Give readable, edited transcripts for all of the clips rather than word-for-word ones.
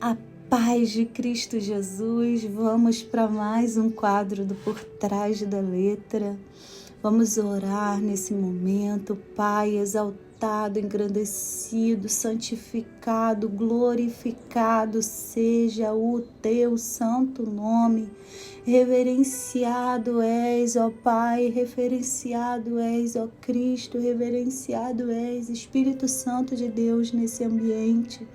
A paz de Cristo Jesus. Vamos para mais um quadro do Por Trás da Letra. Vamos orar nesse momento. Pai, exaltado, engrandecido, santificado, glorificado seja o teu santo nome. Reverenciado és, ó Pai, reverenciado és, ó Cristo, reverenciado és, Espírito Santo de Deus nesse ambiente.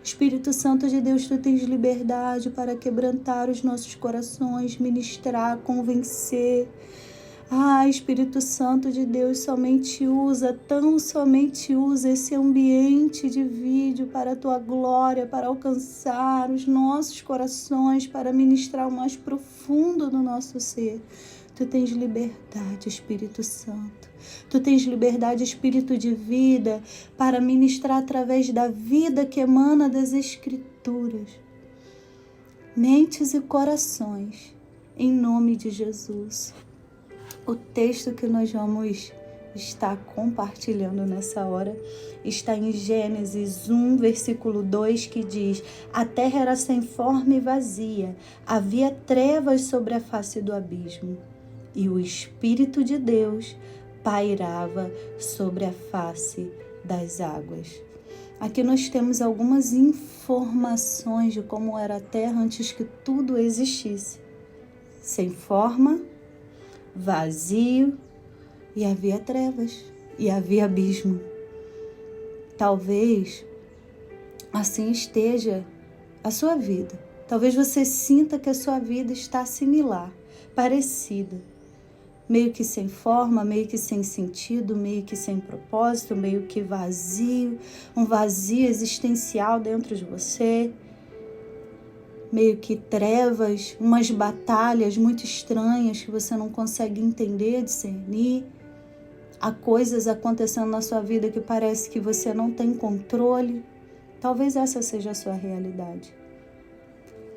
Espírito Santo de Deus, tu tens liberdade para quebrantar os nossos corações, ministrar, convencer. Espírito Santo de Deus, tão somente usa esse ambiente de vídeo para a tua glória, para alcançar os nossos corações, para ministrar o mais profundo do nosso ser. Tu tens liberdade, Espírito Santo. Tu tens liberdade, Espírito de vida, para ministrar através da vida que emana das Escrituras. Mentes e corações, em nome de Jesus. O texto que nós vamos estar compartilhando nessa hora está em Gênesis 1, versículo 2, que diz: a terra era sem forma e vazia, havia trevas sobre a face do abismo, e o Espírito de Deus pairava sobre a face das águas. Aqui nós temos algumas informações de como era a terra antes que tudo existisse. Sem forma, vazio, e havia trevas, e havia abismo. Talvez assim esteja a sua vida. Talvez você sinta que a sua vida está similar, parecida. Meio que sem forma, meio que sem sentido, meio que sem propósito, meio que vazio, um vazio existencial dentro de você. Meio que trevas, umas batalhas muito estranhas que você não consegue entender, discernir. Há coisas acontecendo na sua vida que parece que você não tem controle. Talvez essa seja a sua realidade.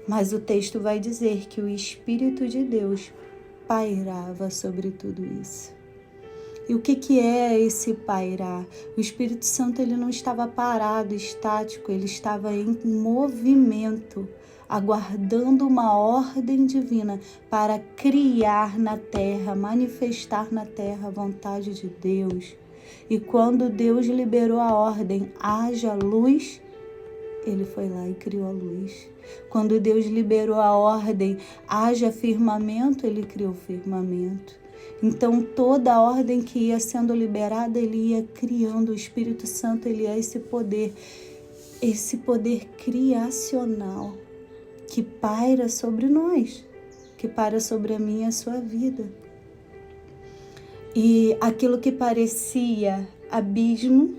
Mas o texto vai dizer que o Espírito de Deus pairava sobre tudo isso. E o que é esse pairar? O Espírito Santo ele não estava parado, estático, ele estava em movimento, aguardando uma ordem divina para criar na terra, manifestar na terra a vontade de Deus. E quando Deus liberou a ordem, haja luz, ele foi lá e criou a luz. Quando Deus liberou a ordem, haja firmamento, ele criou o firmamento. Então toda a ordem que ia sendo liberada, ele ia criando. O Espírito Santo, ele é esse poder criacional que paira sobre nós, que paira sobre a minha e a sua vida. E aquilo que parecia abismo,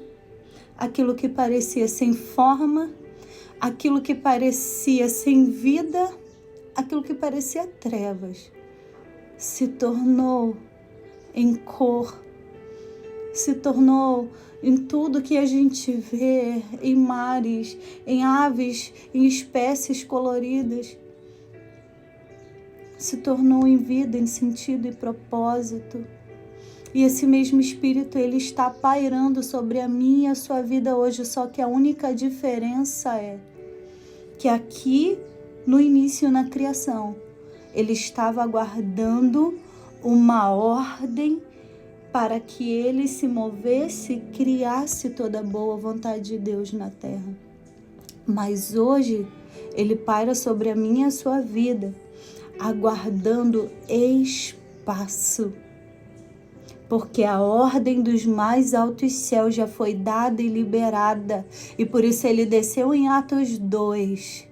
aquilo que parecia sem forma, aquilo que parecia sem vida, aquilo que parecia trevas, se tornou em cor, se tornou em tudo que a gente vê, em mares, em aves, em espécies coloridas. Se tornou em vida, em sentido e propósito. E esse mesmo Espírito, ele está pairando sobre a minha e a sua vida hoje, só que a única diferença é que aqui, no início, na criação, ele estava aguardando uma ordem para que ele se movesse e criasse toda a boa vontade de Deus na terra. Mas hoje, ele paira sobre a minha e a sua vida, aguardando espaço. Porque a ordem dos mais altos céus já foi dada e liberada. E por isso ele desceu em Atos 2.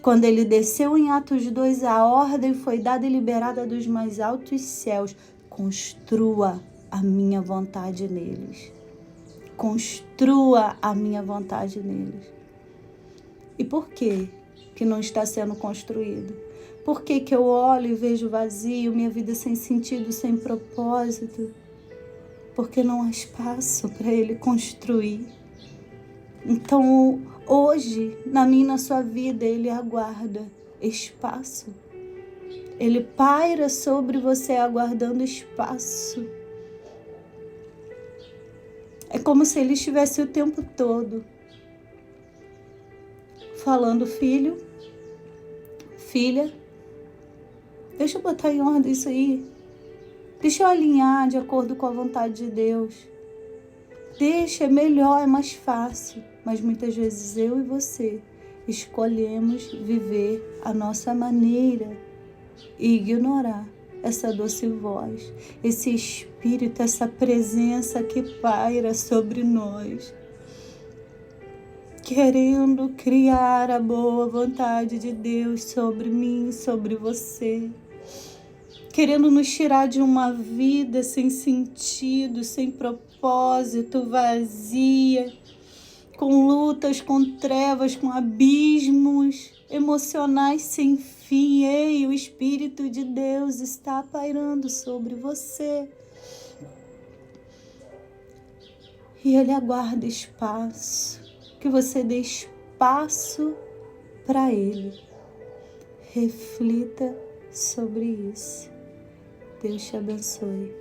Quando ele desceu em Atos 2, a ordem foi dada e liberada dos mais altos céus. Construa a minha vontade neles. Construa a minha vontade neles. E por que não está sendo construído? Por que eu olho e vejo vazio, minha vida sem sentido, sem propósito? Porque não há espaço para ele construir. Então, hoje, na minha e na sua vida, ele aguarda espaço. Ele paira sobre você aguardando espaço. É como se ele estivesse o tempo todo falando: filho, filha, deixa eu botar em ordem isso aí. Deixa eu alinhar de acordo com a vontade de Deus. Deixa, é melhor, é mais fácil. Mas muitas vezes eu e você escolhemos viver a nossa maneira e ignorar essa doce voz, esse Espírito, essa presença que paira sobre nós, querendo criar a boa vontade de Deus sobre mim, sobre você, querendo nos tirar de uma vida sem sentido, sem propósito, vazia, com lutas, com trevas, com abismos emocionais sem fim. Ei, o Espírito de Deus está pairando sobre você. E Ele aguarda espaço, que você dê espaço para Ele. Reflita sobre isso. Deus te abençoe.